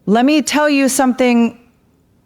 Let me tell you something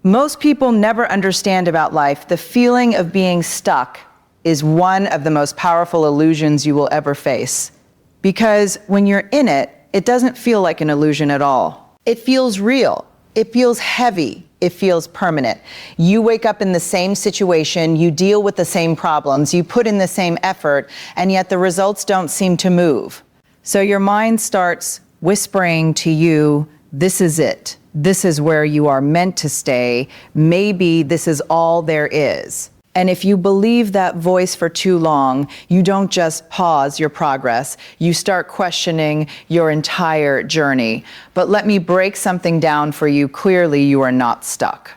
most people never understand about life. The feeling of being stuck is one of the most powerful illusions you will ever face. Because when you're in it, it doesn't feel like an illusion at all. It feels real. It feels heavy. It feels permanent. You wake up in the same situation, you deal with the same problems, you put in the same effort, and yet the results don't seem to move. So your mind starts whispering to you, this is it. This is where you are meant to stay. Maybe this is all there is. And if you believe that voice for too long, you don't just pause your progress, you start questioning your entire journey. But let me break something down for you. Clearly, you are not stuck.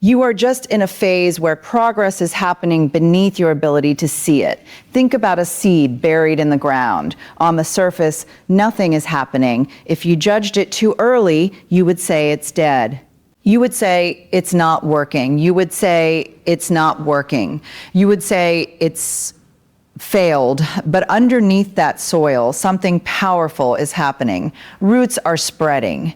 You are just in a phase where progress is happening beneath your ability to see it. Think about a seed buried in the ground. On the surface, nothing is happening. If you judged it too early, you would say it's dead. You would say it's not working. You would say it's not working. You would say it's failed. But underneath that soil, something powerful is happening. Roots are spreading.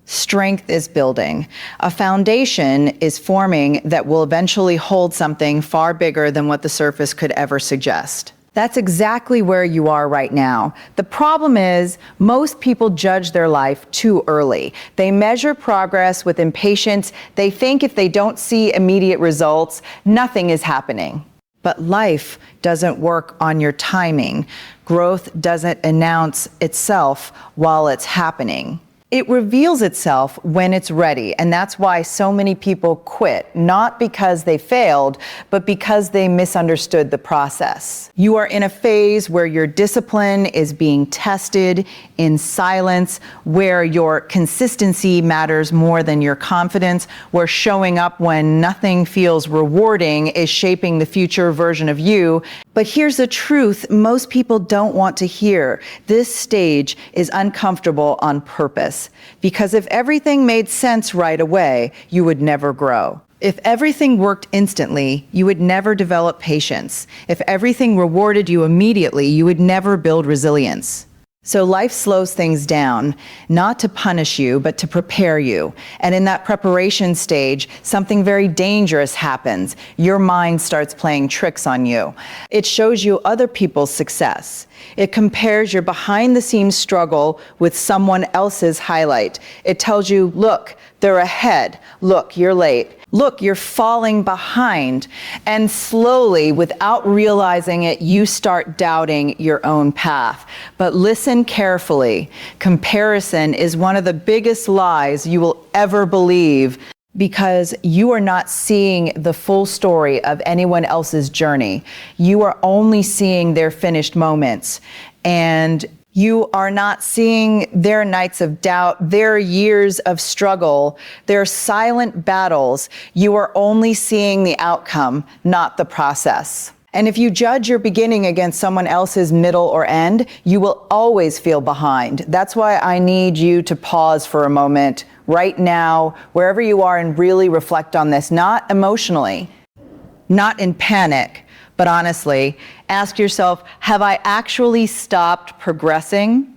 Strength is building. A foundation is forming that will eventually hold something far bigger than what the surface could ever suggest. That's exactly where you are right now. The problem is, most people judge their life too early. They measure progress with impatience. They think if they don't see immediate results, nothing is happening. But life doesn't work on your timing. Growth doesn't announce itself while it's happening. It reveals itself when it's ready, and that's why so many people quit, not because they failed, but because they misunderstood the process. You are in a phase where your discipline is being tested in silence, where your consistency matters more than your confidence, where showing up when nothing feels rewarding is shaping the future version of you. But here's the truth most people don't want to hear. This stage is uncomfortable on purpose. Because if everything made sense right away, you would never grow. If everything worked instantly, you would never develop patience. If everything rewarded you immediately, you would never build resilience. So life slows things down, not to punish you, but to prepare you. And in that preparation stage, something very dangerous happens. Your mind starts playing tricks on you. It shows you other people's success. It compares your behind-the-scenes struggle with someone else's highlight. It tells you, look, they're ahead. Look, you're late. Look, you're falling behind. And slowly, without realizing it, you start doubting your own path. But listen carefully. Comparison is one of the biggest lies you will ever believe, because you are not seeing the full story of anyone else's journey. You are only seeing their finished moments. And you are not seeing their nights of doubt, their years of struggle, their silent battles. You are only seeing the outcome, not the process. And if you judge your beginning against someone else's middle or end, you will always feel behind. That's why I need you to pause for a moment right now, wherever you are, and really reflect on this, not emotionally, not in panic, but honestly, ask yourself, have I actually stopped progressing?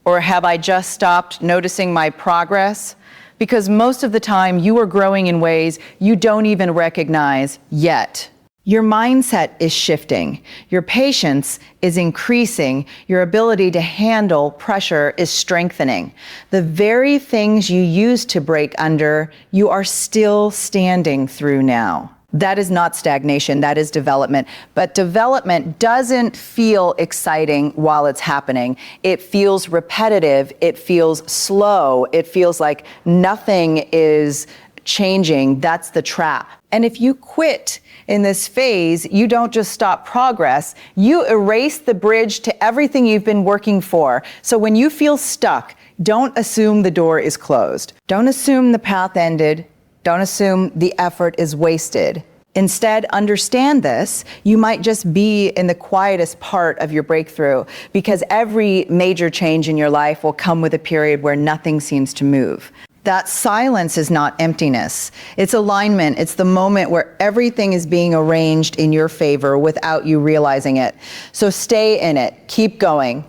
Or have I just stopped noticing my progress? Because most of the time you are growing in ways you don't even recognize yet. Your mindset is shifting. Your patience is increasing. Your ability to handle pressure is strengthening. The very things you used to break under, you are still standing through now. That is not stagnation, that is development. But development doesn't feel exciting while it's happening. It feels repetitive, it feels slow, it feels like nothing is changing. That's the trap. And if you quit in this phase, you don't just stop progress, you erase the bridge to everything you've been working for. So when you feel stuck, don't assume the door is closed. Don't assume the path ended. Don't assume the effort is wasted. Instead, understand this. You might just be in the quietest part of your breakthrough, because every major change in your life will come with a period where nothing seems to move. That silence is not emptiness. It's alignment. It's the moment where everything is being arranged in your favor without you realizing it. So stay in it. Keep going.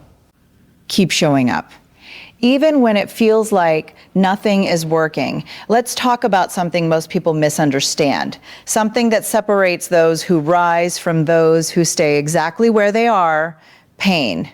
Keep showing up. even when it feels like nothing is working. Let's talk about something most people misunderstand, something that separates those who rise from those who stay exactly where they are: pain.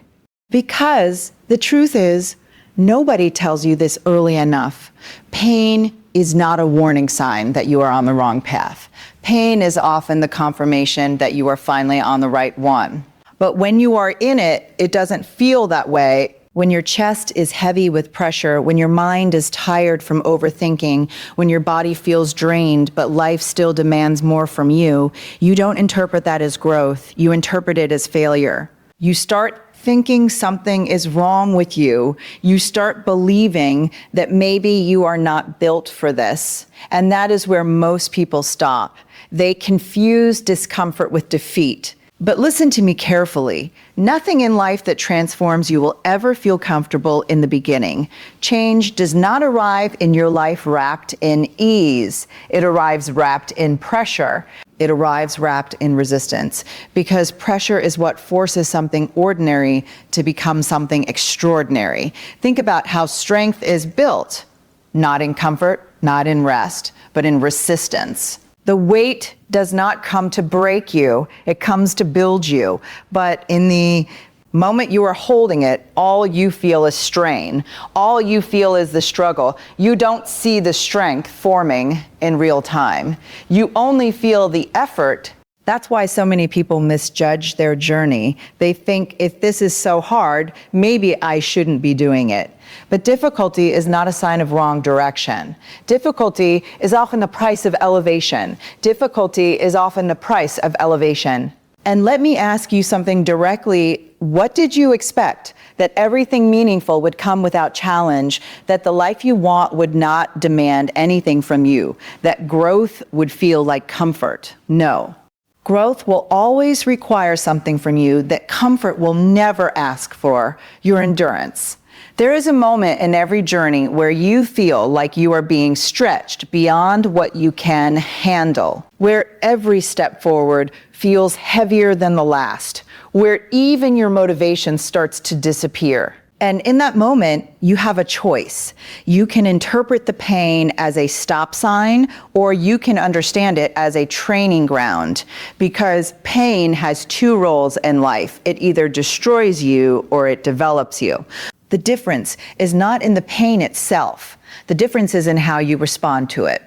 Because the truth is, nobody tells you this early enough. Pain is not a warning sign that you are on the wrong path. Pain is often the confirmation that you are finally on the right one. But when you are in it, it doesn't feel that way. When your chest is heavy with pressure, when your mind is tired from overthinking, when your body feels drained, but life still demands more from you, you don't interpret that as growth. You interpret it as failure. You start thinking something is wrong with you. You start believing that maybe you are not built for this. And that is where most people stop. They confuse discomfort with defeat. But listen to me carefully. Nothing in life that transforms you will ever feel comfortable in the beginning. Change does not arrive in your life wrapped in ease. It arrives wrapped in pressure. It arrives wrapped in resistance, because pressure is what forces something ordinary to become something extraordinary. Think about how strength is built, not in comfort, not in rest, but in resistance. The weight does not come to break you, it comes to build you. But in the moment you are holding it, all you feel is strain. All you feel is the struggle. You don't see the strength forming in real time. You only feel the effort. That's why so many people misjudge their journey. They think, if this is so hard, maybe I shouldn't be doing it. But difficulty is not a sign of wrong direction. Difficulty is often the price of elevation. Difficulty is often the price of elevation. And let me ask you something directly. What did you expect? That everything meaningful would come without challenge, that the life you want would not demand anything from you, that growth would feel like comfort? No. Growth will always require something from you that comfort will never ask for: your endurance. There is a moment in every journey where you feel like you are being stretched beyond what you can handle, where every step forward feels heavier than the last, where even your motivation starts to disappear. And in that moment, you have a choice. You can interpret the pain as a stop sign, or you can understand it as a training ground, because pain has two roles in life. It either destroys you or it develops you. The difference is not in the pain itself. The difference is in how you respond to it.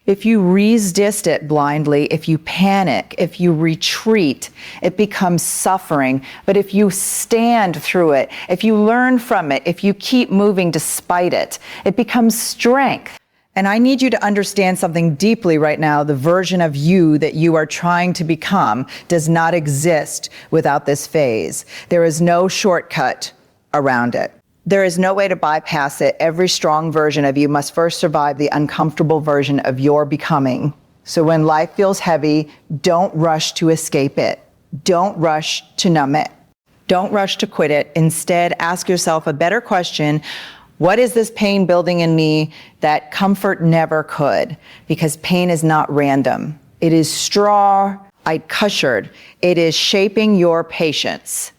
If you resist it blindly, if you panic, if you retreat, it becomes suffering. But if you stand through it, if you learn from it, if you keep moving despite it, it becomes strength. And I need you to understand something deeply right now. The version of you that you are trying to become does not exist without this phase. There is no shortcut around it. There is no way to bypass it. Every strong version of you must first survive the uncomfortable version of your becoming. So when life feels heavy, don't rush to escape it. Don't rush to numb it. Don't rush to quit it. Instead, ask yourself a better question. What is this pain building in me that comfort never could? Because pain is not random. It is straw-eyed cushered. It is shaping your patience.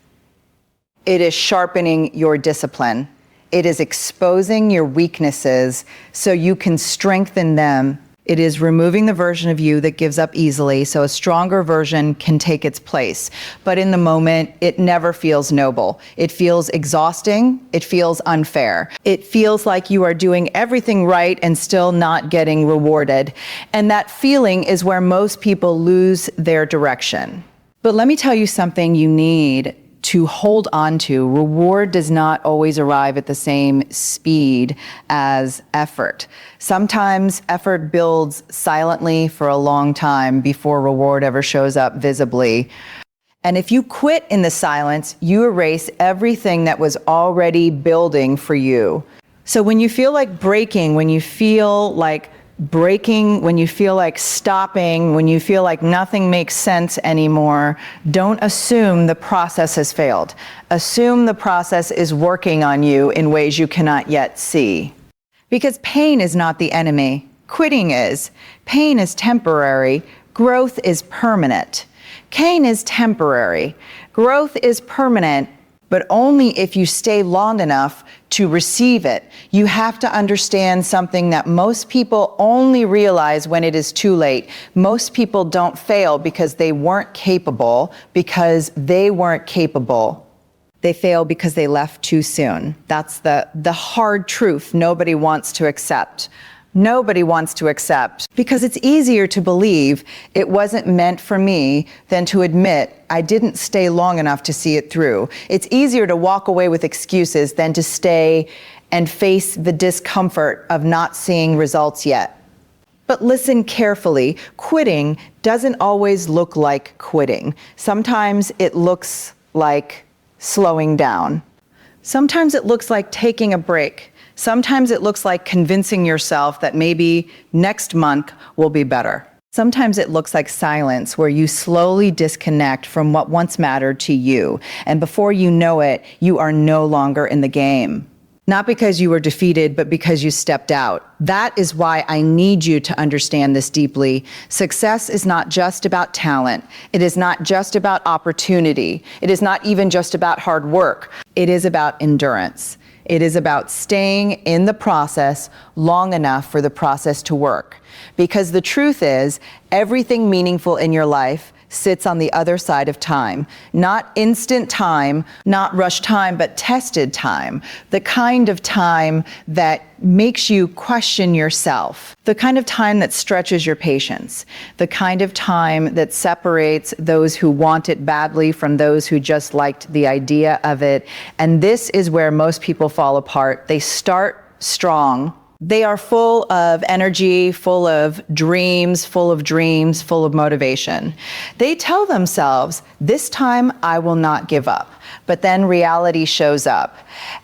It is sharpening your discipline. It is exposing your weaknesses so you can strengthen them. It is removing the version of you that gives up easily so a stronger version can take its place. But in the moment, it never feels noble. It feels exhausting. It feels unfair. It feels like you are doing everything right and still not getting rewarded. And that feeling is where most people lose their direction. But let me tell you something you need to hold on to. Reward does not always arrive at the same speed as effort. Sometimes effort builds silently for a long time before reward ever shows up visibly. And if you quit in the silence, you erase everything that was already building for you. So when you feel like breaking, when you feel like stopping, when you feel like nothing makes sense anymore, don't assume the process has failed. Assume the process is working on you in ways you cannot yet see. Because pain is not the enemy. Quitting is. Pain is temporary. Growth is permanent. Pain is temporary. Growth is permanent. but only if you stay long enough to receive it. You have to understand something that most people only realize when it is too late. Most people don't fail because they weren't capable, They fail because they left too soon. That's the hard truth nobody wants to accept. Nobody wants to accept, because it's easier to believe it wasn't meant for me than to admit I didn't stay long enough to see it through. It's easier to walk away with excuses than to stay and face the discomfort of not seeing results yet. But listen carefully, quitting doesn't always look like quitting. Sometimes it looks like slowing down. Sometimes it looks like taking a break. Sometimes it looks like convincing yourself that maybe next month will be better. Sometimes it looks like silence, where you slowly disconnect from what once mattered to you, and before you know it, you are no longer in the game. Not because you were defeated, but because you stepped out. That is why I need you to understand this deeply. Success is not just about talent. It is not just about opportunity. It is not even just about hard work. It is about endurance. It is about staying in the process long enough for the process to work. Because the truth is, everything meaningful in your life sits on the other side of time. Not instant time, not rush time, but tested time. The kind of time that makes you question yourself. The kind of time that stretches your patience. The kind of time that separates those who want it badly from those who just liked the idea of it. And this is where most people fall apart. They start strong. They are full of energy, full of dreams, full of motivation. They tell themselves, this time I will not give up. But then reality shows up.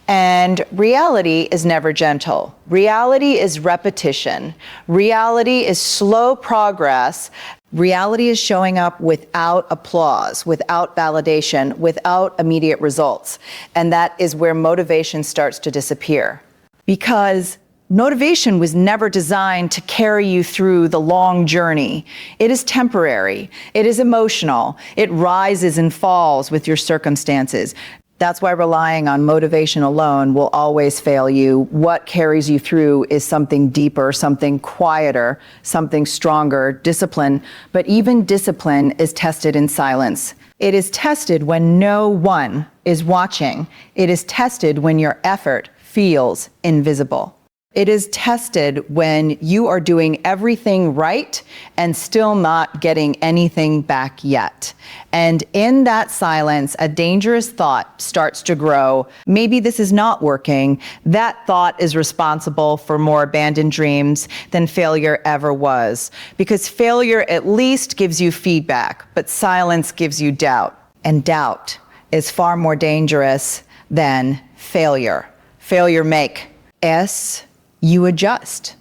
And reality is never gentle. Reality is repetition. Reality is slow progress. Reality is showing up without applause, without validation, without immediate results. And that is where motivation starts to disappear. Because motivation was never designed to carry you through the long journey. It is temporary. It is emotional. It rises and falls with your circumstances. That's why relying on motivation alone will always fail you. What carries you through is something deeper, something quieter, something stronger, discipline. But even discipline is tested in silence. It is tested when no one is watching. It is tested when your effort feels invisible. It is tested when you are doing everything right and still not getting anything back yet. And in that silence, a dangerous thought starts to grow. Maybe this is not working. That thought is responsible for more abandoned dreams than failure ever was. Because failure at least gives you feedback, but silence gives you doubt. And doubt is far more dangerous than failure. Failure makes you adjust.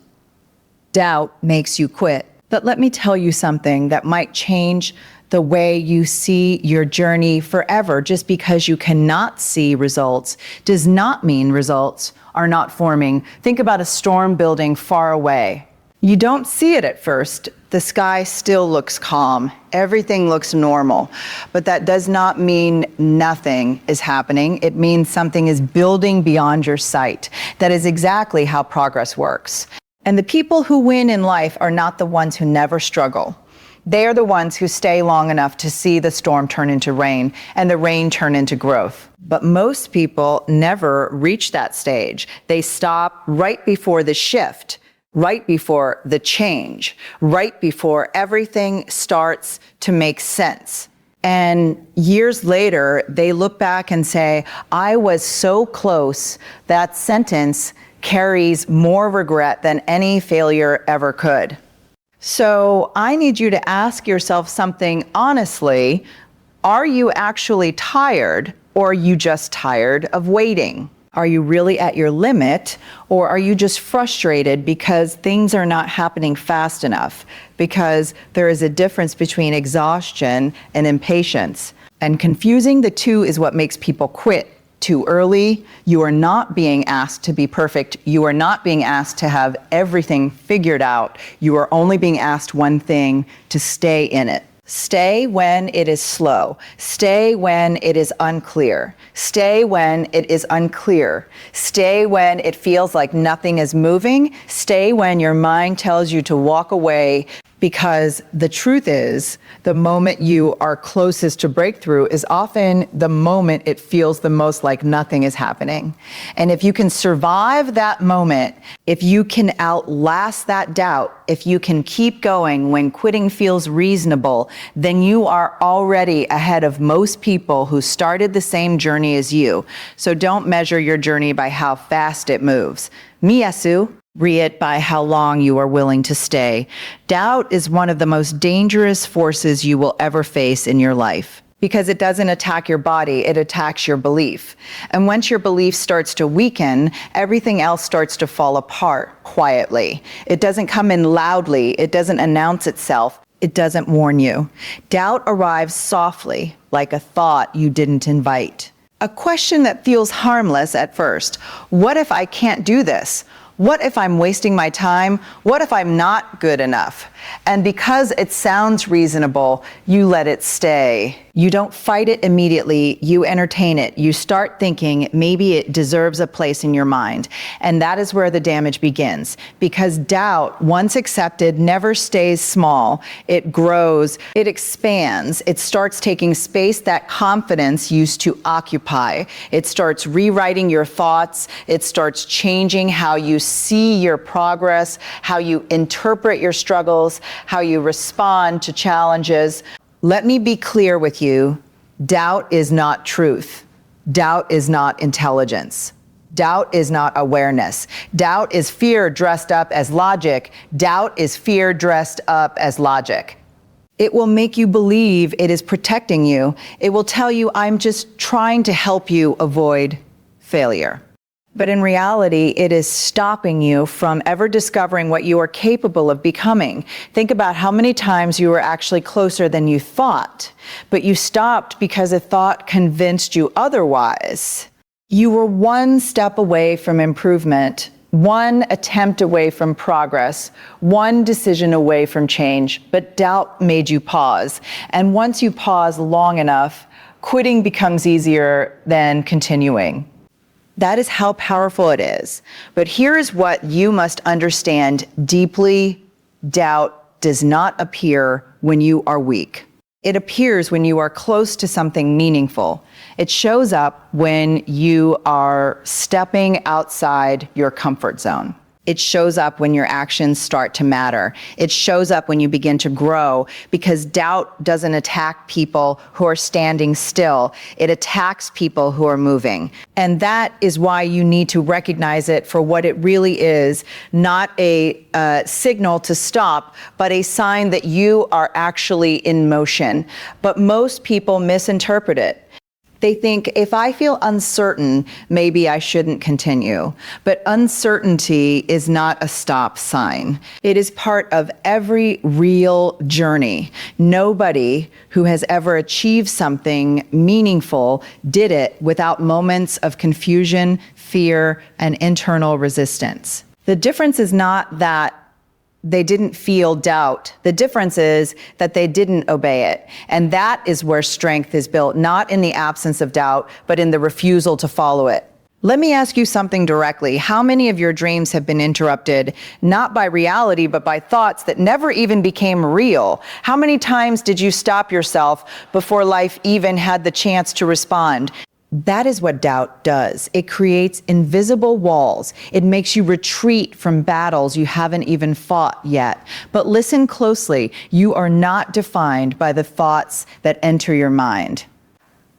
Doubt makes you quit. But let me tell you something that might change the way you see your journey forever. Just because you cannot see results does not mean results are not forming. Think about a storm building far away. You don't see it at first. The sky still looks calm. Everything looks normal. But that does not mean nothing is happening. It means something is building beyond your sight. That is exactly how progress works. And the people who win in life are not the ones who never struggle. They are the ones who stay long enough to see the storm turn into rain and the rain turn into growth. But most people never reach that stage. They stop right before the shift. Right before the change, right before everything starts to make sense. And years later, they look back and say, I was so close. That sentence carries more regret than any failure ever could. So I need you to ask yourself something honestly. Are you actually tired, or are you just tired of waiting? Are you really at your limit, or are you just frustrated because things are not happening fast enough? Because there is a difference between exhaustion and impatience. And confusing the two is what makes people quit too early. You are not being asked to be perfect. You are not being asked to have everything figured out. You are only being asked one thing: to stay in it. Stay when it is slow. Stay when it is unclear. Stay when it is unclear. Stay when it feels like nothing is moving. Stay when your mind tells you to walk away, because the truth is, the moment you are closest to breakthrough is often the moment it feels the most like nothing is happening. And if you can survive that moment, if you can outlast that doubt, if you can keep going when quitting feels reasonable, then you are already ahead of most people who started the same journey as you. So don't measure your journey by how fast it moves. Miyasu. Re it by how long you are willing to stay. Doubt is one of the most dangerous forces you will ever face in your life, because it doesn't attack your body, it attacks your belief. And once your belief starts to weaken, everything else starts to fall apart quietly. It doesn't come in loudly, it doesn't announce itself, it doesn't warn you. Doubt arrives softly, like a thought you didn't invite. A question that feels harmless at first. What if I can't do this? What if I'm wasting my time? What if I'm not good enough? And because it sounds reasonable, you let it stay. You don't fight it immediately, you entertain it. You start thinking maybe it deserves a place in your mind. And that is where the damage begins. Because doubt, once accepted, never stays small. It grows, it expands, it starts taking space that confidence used to occupy. It starts rewriting your thoughts, it starts changing how you see your progress, how you interpret your struggles, how you respond to challenges. Let me be clear with you. Doubt is not truth. Doubt is not intelligence. Doubt is not awareness. Doubt is fear dressed up as logic. Doubt is fear dressed up as logic. It will make you believe it is protecting you. It will tell you, I'm just trying to help you avoid failure. But in reality, it is stopping you from ever discovering what you are capable of becoming. Think about how many times you were actually closer than you thought, but you stopped because a thought convinced you otherwise. You were one step away from improvement, one attempt away from progress, one decision away from change, but doubt made you pause. And once you pause long enough, quitting becomes easier than continuing. That is how powerful it is. But here is what you must understand deeply. Doubt does not appear when you are weak. It appears when you are close to something meaningful. It shows up when you are stepping outside your comfort zone. It shows up when your actions start to matter. It shows up when you begin to grow, because doubt doesn't attack people who are standing still. It attacks people who are moving. And that is why you need to recognize it for what it really is, not a signal to stop, but a sign that you are actually in motion. But most people misinterpret it. They think, if I feel uncertain, maybe I shouldn't continue. But uncertainty is not a stop sign. It is part of every real journey. Nobody who has ever achieved something meaningful did it without moments of confusion, fear, and internal resistance. The difference is not that they didn't feel doubt. The difference is that they didn't obey it. And that is where strength is built, not in the absence of doubt, but in the refusal to follow it. Let me ask you something directly. How many of your dreams have been interrupted, not by reality, but by thoughts that never even became real? How many times did you stop yourself before life even had the chance to respond? That is what doubt does. It creates invisible walls. It makes you retreat from battles you haven't even fought yet. But listen closely. You are not defined by the thoughts that enter your mind.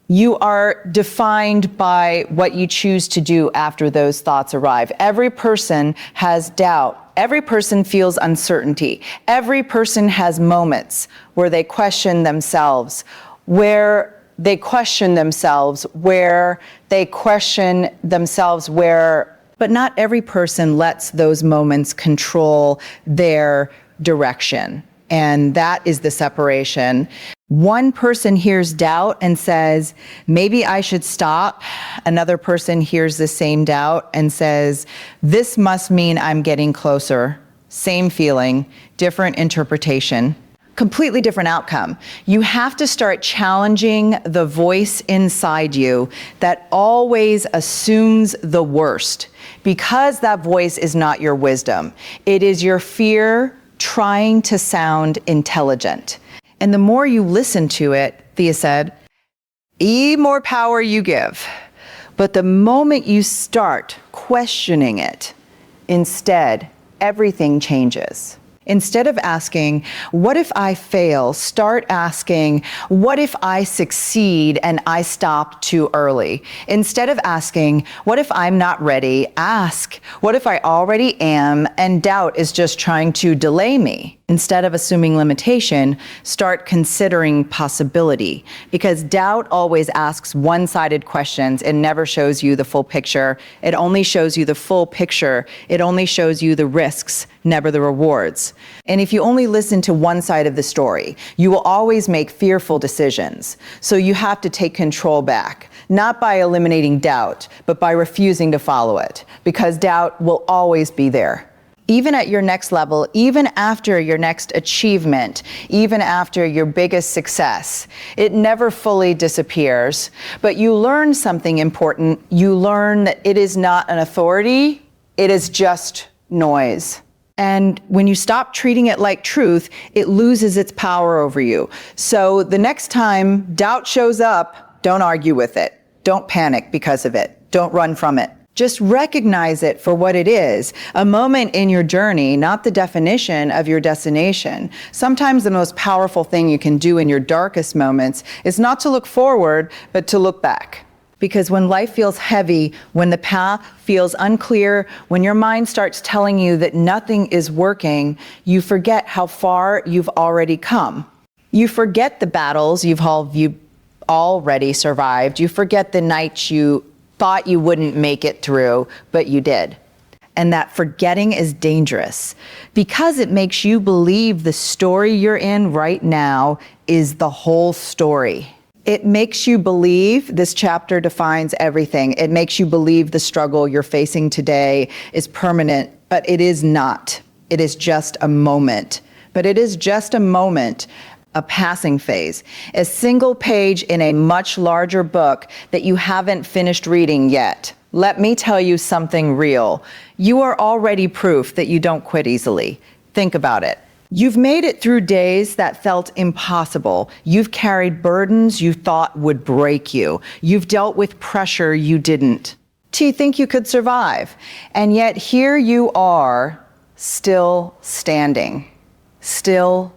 You are defined by what you choose to do after those thoughts arrive. Every person has doubt. Every person feels uncertainty. Every person has moments where they question themselves, where but not every person lets those moments control their direction. And that is the separation. One person hears doubt and says, maybe I should stop. Another person hears the same doubt and says, this must mean I'm getting closer. Same feeling, different interpretation. Completely different outcome. You have to start challenging the voice inside you that always assumes the worst, because that voice is not your wisdom. It is your fear trying to sound intelligent. And the more you listen to it, Thea said, the more power you give. But the moment you start questioning it, instead, everything changes. Instead of asking, what if I fail? Start asking, what if I succeed and I stop too early? Instead of asking, what if I'm not ready? Ask, what if I already am and doubt is just trying to delay me? Instead of assuming limitation, start considering possibility, because doubt always asks one-sided questions. It never shows you the full picture. It only shows you the full picture. It only shows you the risks, never the rewards. And if you only listen to one side of the story, you will always make fearful decisions. So you have to take control back, not by eliminating doubt, but by refusing to follow it, because doubt will always be there. Even at your next level, even after your next achievement, even after your biggest success, it never fully disappears. But you learn something important. You learn that it is not an authority, it is just noise. And when you stop treating it like truth, it loses its power over you. So the next time doubt shows up, don't argue with it. Don't panic because of it. Don't run from it. Just recognize it for what it is, a moment in your journey, not the definition of your destination. Sometimes the most powerful thing you can do in your darkest moments is not to look forward, but to look back. Because when life feels heavy, when the path feels unclear, when your mind starts telling you that nothing is working, you forget how far you've already come. You forget the battles you've already survived. You forget the nights you thought you wouldn't make it through, but you did. And that forgetting is dangerous because it makes you believe the story you're in right now is the whole story. It makes you believe this chapter defines everything. It makes you believe the struggle you're facing today is permanent, but it is not. It is just a moment. But it is just a moment, a passing phase, a single page in a much larger book that you haven't finished reading yet. Let me tell you something real. You are already proof that you don't quit easily. Think about it. You've made it through days that felt impossible. You've carried burdens you thought would break you. You've dealt with pressure you didn't. Do you think you could survive? And yet here you are, still standing, still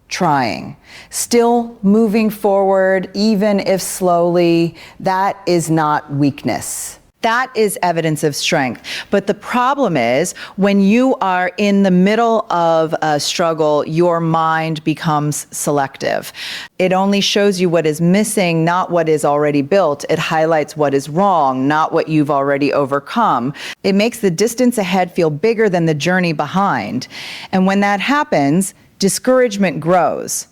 trying, still moving forward, even if slowly. That is not weakness. That is evidence of strength. But the problem is when you are in the middle of a struggle, your mind becomes selective. It only shows you what is missing, not what is already built. It highlights what is wrong, not what you've already overcome. It makes the distance ahead feel bigger than the journey behind. And when that happens, discouragement grows.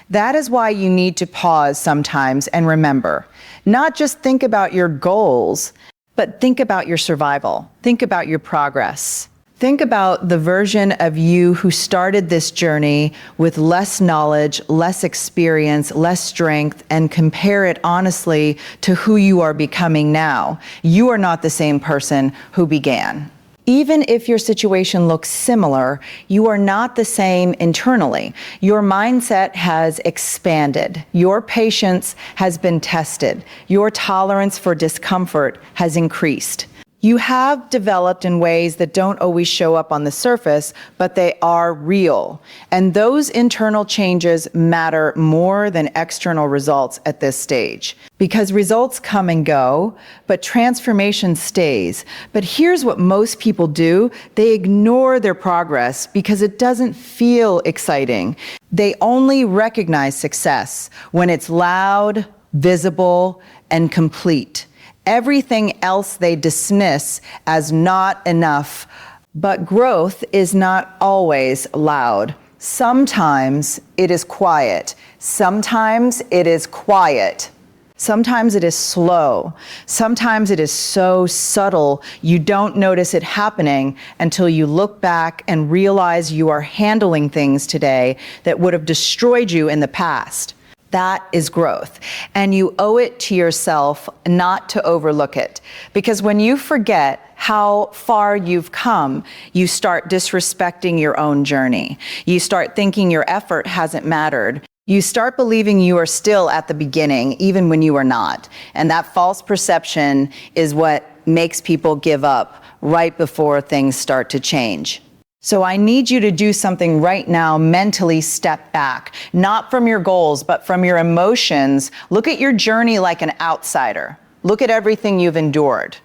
That is why you need to pause sometimes and remember, not just think about your goals, but think about your survival. Think about your progress. Think about the version of you who started this journey with less knowledge, less experience, less strength, and compare it honestly to who you are becoming now. You are not the same person who began. Even if your situation looks similar, you are not the same internally. Your mindset has expanded. Your patience has been tested. Your tolerance for discomfort has increased. You have developed in ways that don't always show up on the surface, but they are real. And those internal changes matter more than external results at this stage. Because results come and go, but transformation stays. But here's what most people do. They ignore their progress because it doesn't feel exciting. They only recognize success when it's loud, visible, and complete. Everything else they dismiss as not enough. But growth is not always loud. Sometimes it is quiet. Sometimes it is quiet. Sometimes it is slow. Sometimes it is so subtle you don't notice it happening until you look back and realize you are handling things today that would have destroyed you in the past. That is growth. And you owe it to yourself not to overlook it. Because when you forget how far you've come, you start disrespecting your own journey. You start thinking your effort hasn't mattered. You start believing you are still at the beginning, even when you are not. And that false perception is what makes people give up right before things start to change. So I need you to do something right now, mentally step back, not from your goals, but from your emotions. Look at your journey like an outsider. Look at everything you've endured,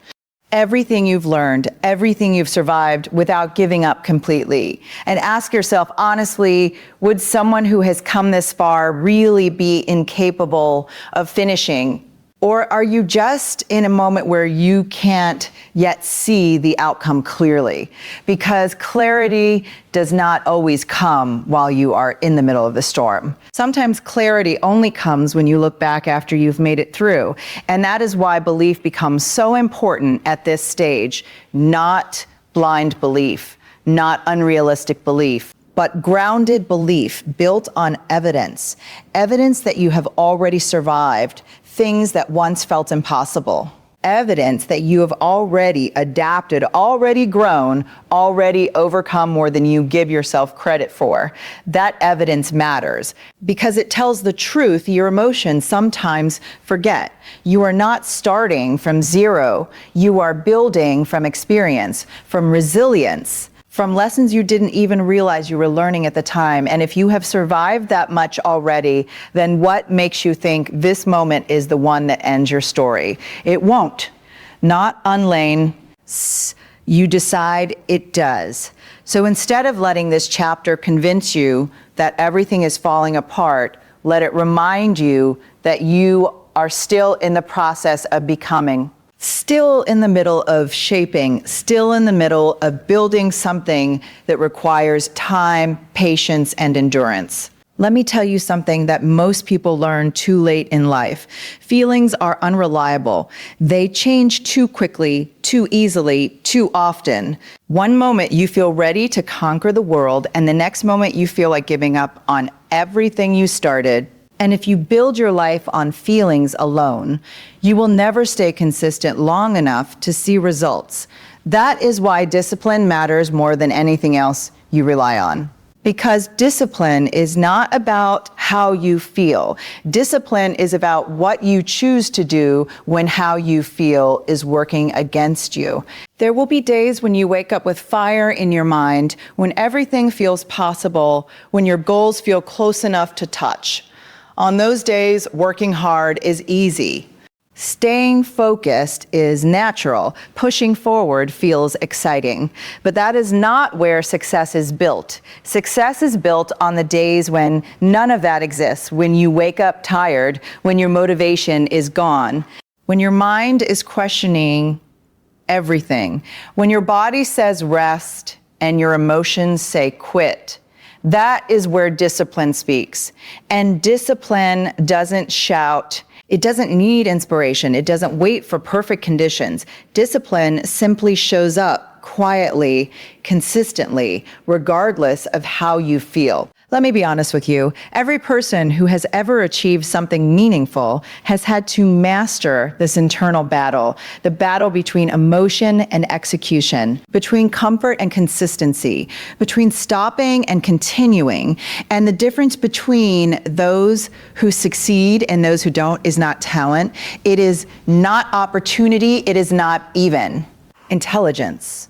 everything you've learned, everything you've survived without giving up completely. And ask yourself, honestly, would someone who has come this far really be incapable of finishing? Or are you just in a moment where you can't yet see the outcome clearly? Because clarity does not always come while you are in the middle of the storm. Sometimes clarity only comes when you look back after you've made it through. And that is why belief becomes so important at this stage. Not blind belief, not unrealistic belief, but grounded belief built on evidence. Evidence that you have already survived things that once felt impossible. Evidence that you have already adapted, already grown, already overcome more than you give yourself credit for. That evidence matters because it tells the truth your emotions sometimes forget. You are not starting from zero. You are building from experience, from resilience, from lessons you didn't even realize you were learning at the time. And if you have survived that much already, then what makes you think this moment is the one that ends your story? It won't. Not unlane. You decide it does. So instead of letting this chapter convince you that everything is falling apart, let it remind you that you are still in the process of becoming. Still in the middle of shaping, still in the middle of building something that requires time, patience, and endurance. Let me tell you something that most people learn too late in life. Feelings are unreliable. They change too quickly, too easily, too often. One moment you feel ready to conquer the world, and the next moment you feel like giving up on everything you started. And if you build your life on feelings alone, you will never stay consistent long enough to see results. That is why discipline matters more than anything else you rely on. Because discipline is not about how you feel. Discipline is about what you choose to do when how you feel is working against you. There will be days when you wake up with fire in your mind, when everything feels possible, when your goals feel close enough to touch. On those days, working hard is easy. Staying focused is natural. Pushing forward feels exciting. But that is not where success is built. Success is built on the days when none of that exists, when you wake up tired, when your motivation is gone, when your mind is questioning everything, when your body says rest and your emotions say quit. That is where discipline speaks. And discipline doesn't shout. It doesn't need inspiration. It doesn't wait for perfect conditions. Discipline simply shows up quietly, consistently, regardless of how you feel. Let me be honest with you. Every person who has ever achieved something meaningful has had to master this internal battle, the battle between emotion and execution, between comfort and consistency, between stopping and continuing. And the difference between those who succeed and those who don't is not talent. It is not opportunity. It is not even intelligence.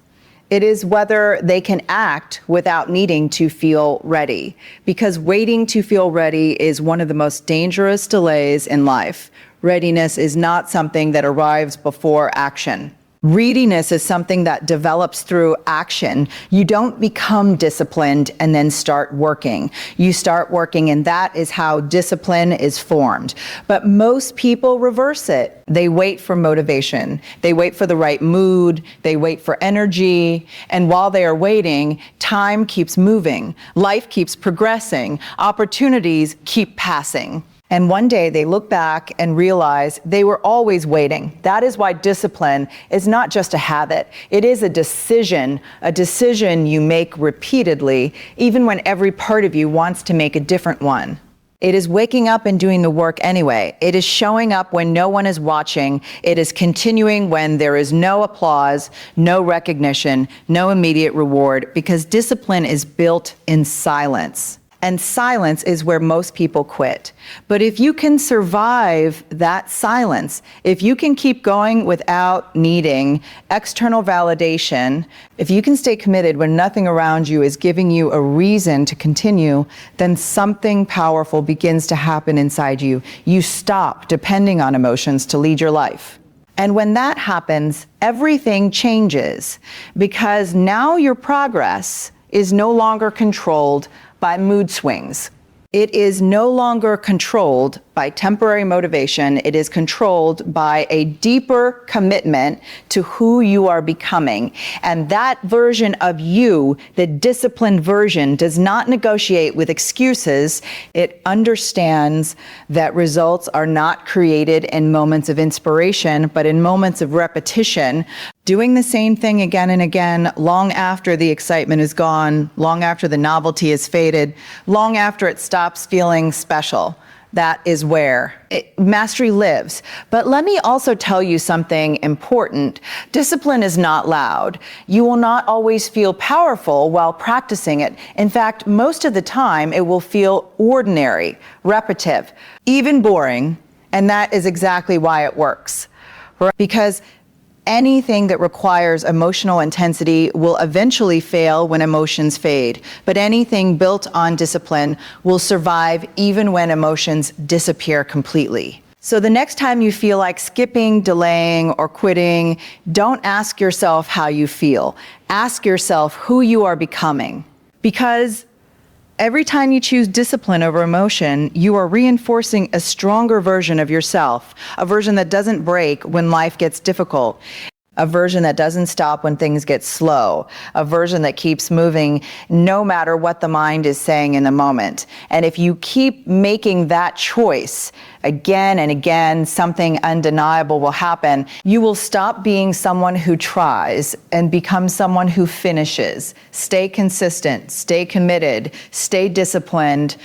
It is whether they can act without needing to feel ready, because waiting to feel ready is one of the most dangerous delays in life. Readiness is not something that arrives before action. Readiness is something that develops through action. You don't become disciplined and then start working. You start working, and that is how discipline is formed. But most people reverse it. They wait for motivation. They wait for the right mood. They wait for energy. And while they are waiting, time keeps moving. Life keeps progressing. Opportunities keep passing. And one day they look back and realize they were always waiting. That is why discipline is not just a habit. It is a decision you make repeatedly, even when every part of you wants to make a different one. It is waking up and doing the work anyway. It is showing up when no one is watching. It is continuing when there is no applause, no recognition, no immediate reward, because discipline is built in silence. And silence is where most people quit. But if you can survive that silence, if you can keep going without needing external validation, if you can stay committed when nothing around you is giving you a reason to continue, then something powerful begins to happen inside you. You stop depending on emotions to lead your life. And when that happens, everything changes, because now your progress is no longer controlled by mood swings. It is no longer controlled by temporary motivation. It is controlled by a deeper commitment to who you are becoming. And that version of you, the disciplined version, does not negotiate with excuses. It understands that results are not created in moments of inspiration, but in moments of repetition, doing the same thing again and again, long after the excitement is gone, long after the novelty is faded, long after it stops feeling special. That is where mastery lives. But let me also tell you something important. Discipline is not loud. You will not always feel powerful while practicing it. In fact, most of the time, it will feel ordinary, repetitive, even boring. And that is exactly why it works. Because anything that requires emotional intensity will eventually fail when emotions fade, but anything built on discipline will survive even when emotions disappear completely. So the next time you feel like skipping, delaying, or quitting, don't ask yourself how you feel. Ask yourself who you are becoming. Because every time you choose discipline over emotion, you are reinforcing a stronger version of yourself, a version that doesn't break when life gets difficult, a version that doesn't stop when things get slow, a version that keeps moving no matter what the mind is saying in the moment. And if you keep making that choice again and again, something undeniable will happen. You will stop being someone who tries and become someone who finishes. Stay consistent, stay committed, stay disciplined.